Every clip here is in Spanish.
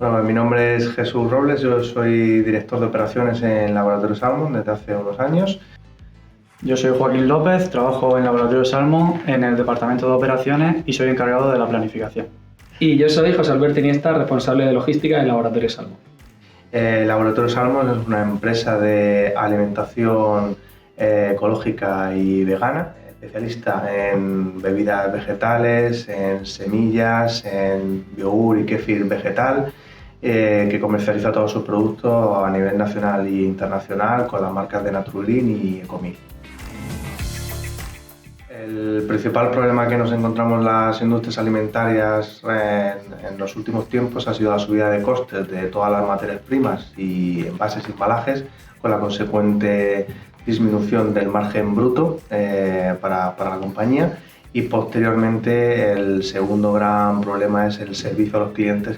Bueno, mi nombre es Jesús Robles, yo soy director de operaciones en Laboratorio Salmon desde hace unos años. Yo soy Joaquín López, trabajo en Laboratorio Salmon en el departamento de operaciones y soy encargado de la planificación. Y yo soy José Alberto Iniesta, responsable de logística en Laboratorio Salmon. Laboratorio Salmon es una empresa de alimentación ecológica y vegana, especialista en bebidas vegetales, en semillas, en yogur y kéfir vegetal, que comercializa todos sus productos a nivel nacional e internacional con las marcas de Naturlean y Ecomil. El principal problema que nos encontramos en las industrias alimentarias en los últimos tiempos ha sido la subida de costes de todas las materias primas y envases y embalajes, con la consecuente disminución del margen bruto para la compañía, y posteriormente el segundo gran problema es el servicio a los clientes.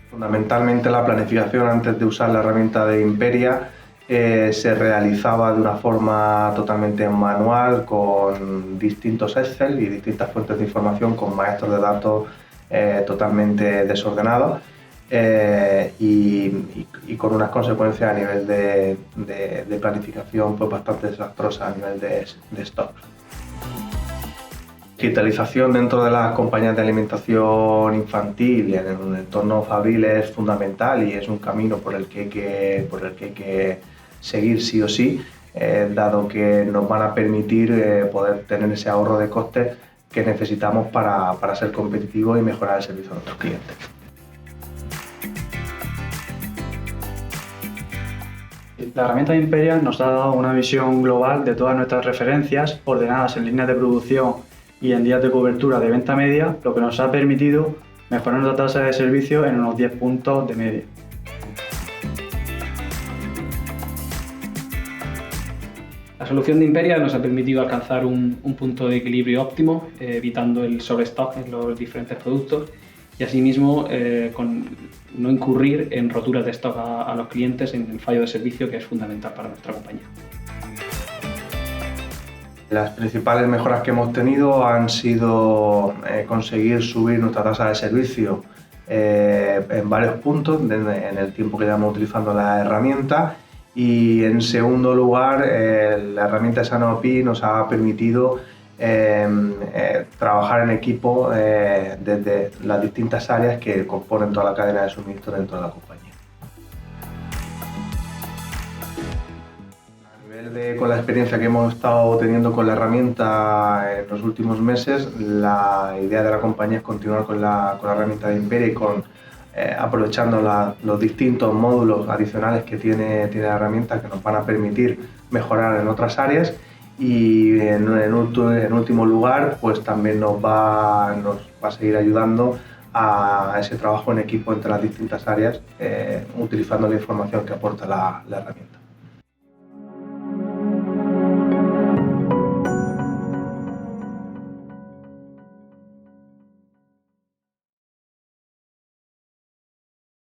Fundamentalmente la planificación antes de usar la herramienta de Imperia se realizaba de una forma totalmente manual con distintos Excel y distintas fuentes de información con maestros de datos totalmente desordenados y con unas consecuencias a nivel de planificación pues bastante desastrosas a nivel de stock. Digitalización dentro de las compañías de alimentación infantil y en un entorno fabril es fundamental y es un camino por el que hay que seguir sí o sí, dado que nos van a permitir poder tener ese ahorro de costes que necesitamos para ser competitivos y mejorar el servicio a nuestros clientes. La herramienta de Imperia nos ha dado una visión global de todas nuestras referencias ordenadas en líneas de producción y en días de cobertura de venta media, lo que nos ha permitido mejorar nuestra tasa de servicio en unos 10 puntos de media. La solución de Imperia nos ha permitido alcanzar un punto de equilibrio óptimo, evitando el sobrestock en los diferentes productos y asimismo no incurrir en roturas de stock a los clientes en el fallo de servicio, que es fundamental para nuestra compañía. Las principales mejoras que hemos tenido han sido conseguir subir nuestra tasa de servicio en varios puntos en el tiempo que llevamos utilizando la herramienta, y en segundo lugar la herramienta de Sanopi nos ha permitido trabajar en equipo desde las distintas áreas que componen toda la cadena de suministro dentro de la compañía. Con la experiencia que hemos estado teniendo con la herramienta en los últimos meses, la idea de la compañía es continuar con la herramienta de Imperia y aprovechando los distintos módulos adicionales que tiene la herramienta, que nos van a permitir mejorar en otras áreas, y en último lugar pues también nos va a seguir ayudando a ese trabajo en equipo entre las distintas áreas, utilizando la información que aporta la herramienta.